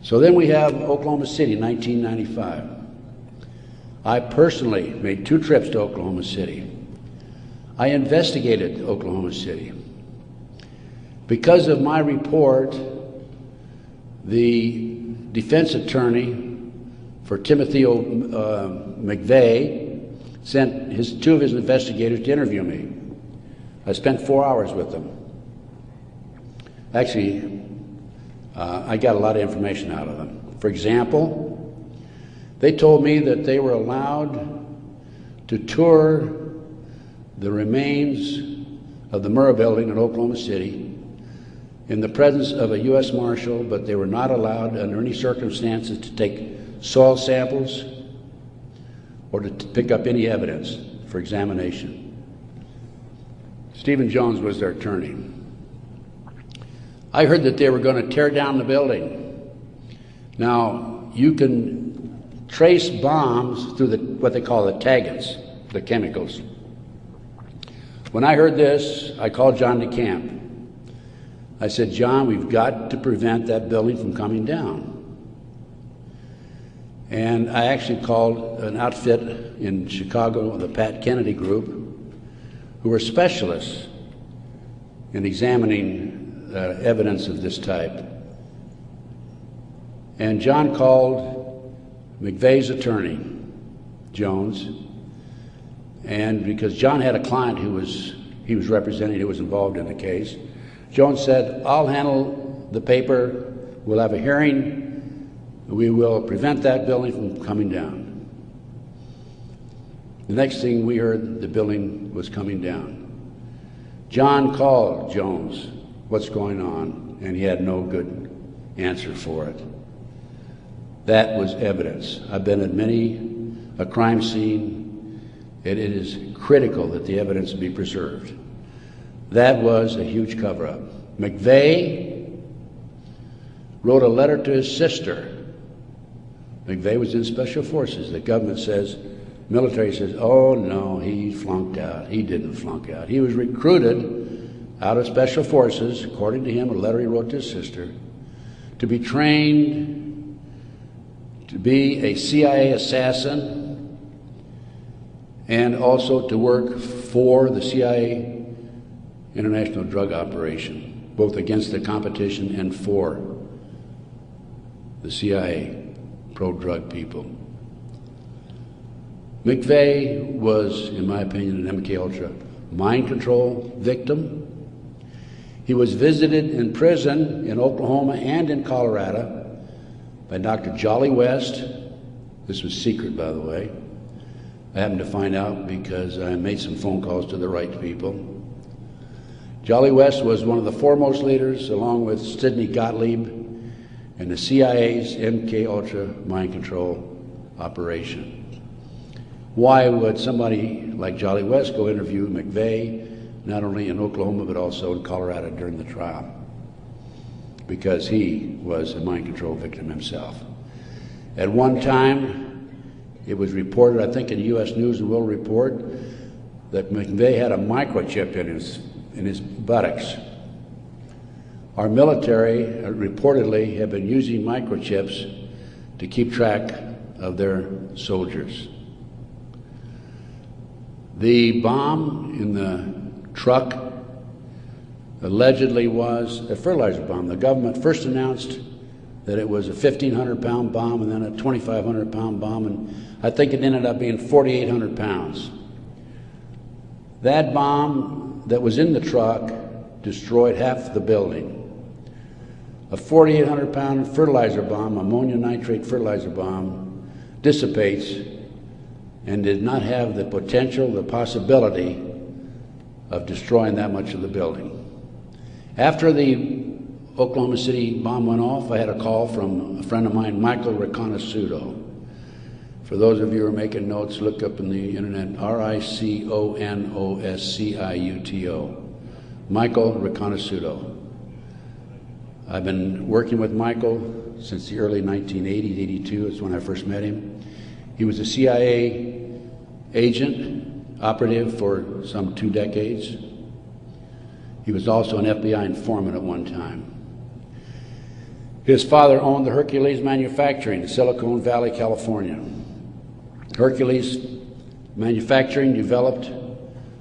So then we have Oklahoma City, 1995. I personally made 2 trips to Oklahoma City. I investigated Oklahoma City. Because of my report, the defense attorney for Timothy McVeigh sent 2 of his investigators to interview me. I spent 4 hours with them. Actually, I got a lot of information out of them. For example, they told me that they were allowed to tour the remains of the Murrah building in Oklahoma City in the presence of a U.S. Marshal, but they were not allowed under any circumstances to take soil samples or to pick up any evidence for examination. Stephen Jones was their attorney. I heard that they were going to tear down the building. Now, you can trace bombs through what they call the taggants, the chemicals. When I heard this, I called John DeCamp. I said, John, we've got to prevent that building from coming down. And I actually called an outfit in Chicago, the Pat Kennedy Group, who were specialists in examining evidence of this type. And John called McVeigh's attorney, Jones, and because John had a client he was representing who was involved in the case, Jones said, I'll handle the paper, we'll have a hearing, we will prevent that building from coming down. The next thing we heard, the building was coming down. John called Jones, what's going on? And he had no good answer for it. That was evidence. I've been at many a crime scene, and it is critical that the evidence be preserved. That was a huge cover-up. McVeigh wrote a letter to his sister. McVeigh was in Special Forces. The government says, military says, oh no, he flunked out. He didn't flunk out. He was recruited out of Special Forces, according to him, a letter he wrote to his sister, to be trained to be a CIA assassin and also to work for the CIA international drug operation, both against the competition and for the CIA pro-drug people. McVeigh was, in my opinion, an MK-Ultra mind control victim. He was visited in prison in Oklahoma and in Colorado by Dr. Jolly West. This was secret, by the way. I happened to find out because I made some phone calls to the right people. Jolly West was one of the foremost leaders, along with Sidney Gottlieb, in the CIA's MK-Ultra mind control operation. Why would somebody like Jolly West go interview McVeigh, not only in Oklahoma, but also in Colorado during the trial? Because he was a mind control victim himself. At one time, it was reported, I think in the U.S. News and World Report, that McVeigh had a microchip in his buttocks. Our military reportedly have been using microchips to keep track of their soldiers. The bomb in the truck allegedly was a fertilizer bomb. The government first announced that it was a 1,500-pound bomb and then a 2,500-pound bomb, and I think it ended up being 4,800 pounds. That bomb that was in the truck destroyed half the building. A 4,800-pound fertilizer bomb, ammonia nitrate fertilizer bomb, dissipates and did not have the potential, the possibility of destroying that much of the building. After the Oklahoma City bomb went off, I had a call from a friend of mine, Michael Riconosciuto. For those of you who are making notes, look up in the internet, R-I-C-O-N-O-S-C-I-U-T-O. Michael Riconosciuto. I've been working with Michael since the early 1980s, 82 is when I first met him. He was a CIA agent, operative for some 2 decades. He was also an FBI informant at one time. His father owned the Hercules Manufacturing in Silicon Valley, California. Hercules Manufacturing developed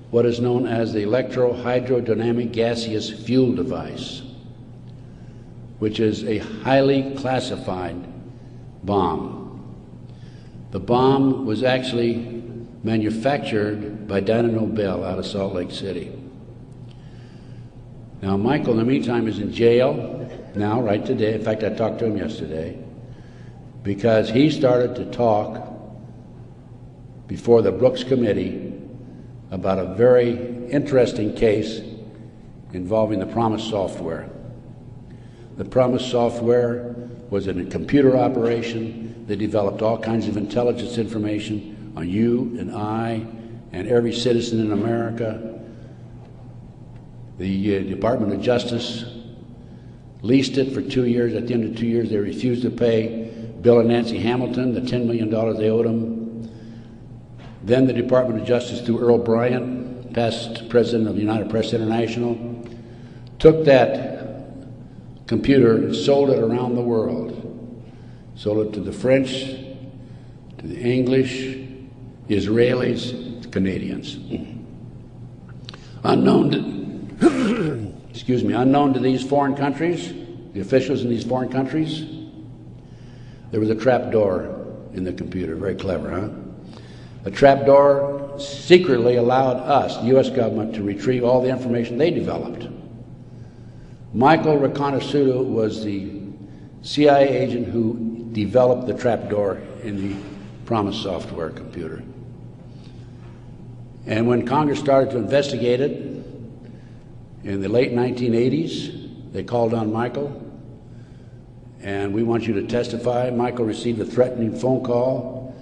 what is known as the electrohydrodynamic gaseous fuel device, which is a highly classified bomb. The bomb was actually manufactured by Dyno Nobel out of Salt Lake City. Now, Michael, in the meantime, is in jail now, right today. In fact, I talked to him yesterday because he started to talk before the Brooks Committee about a very interesting case involving the Promise software. The Promise software was in a computer operation that developed all kinds of intelligence information on you and I and every citizen in America. The Department of Justice leased it for 2 years. At the end of 2 years, they refused to pay Bill and Nancy Hamilton the $10 million they owed them. Then the Department of Justice, through Earl Bryant, past president of United Press International, took that computer and sold it around the world. Sold it to the French, to the English, the Israelis, the Canadians. Unknown to these foreign countries, the officials in these foreign countries, there was a trap door in the computer. Very clever, huh? A trapdoor secretly allowed us, the U.S. government, to retrieve all the information they developed. Michael Reconnaissance was the CIA agent who developed the trapdoor in the Promise software computer. And when Congress started to investigate it in the late 1980s, they called on Michael, and we want you to testify. Michael received a threatening phone call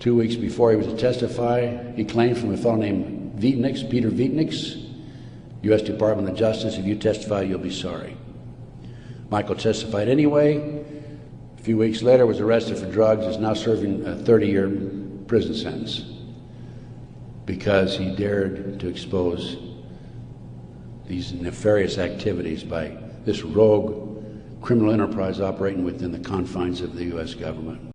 2 weeks before he was to testify. He claimed from a fellow named Vietnix, Peter Vietnix, U.S. Department of Justice, if you testify, you'll be sorry. Michael testified anyway. A few weeks later, was arrested for drugs, is now serving a 30-year prison sentence because he dared to expose these nefarious activities by this rogue criminal enterprise operating within the confines of the U.S. government.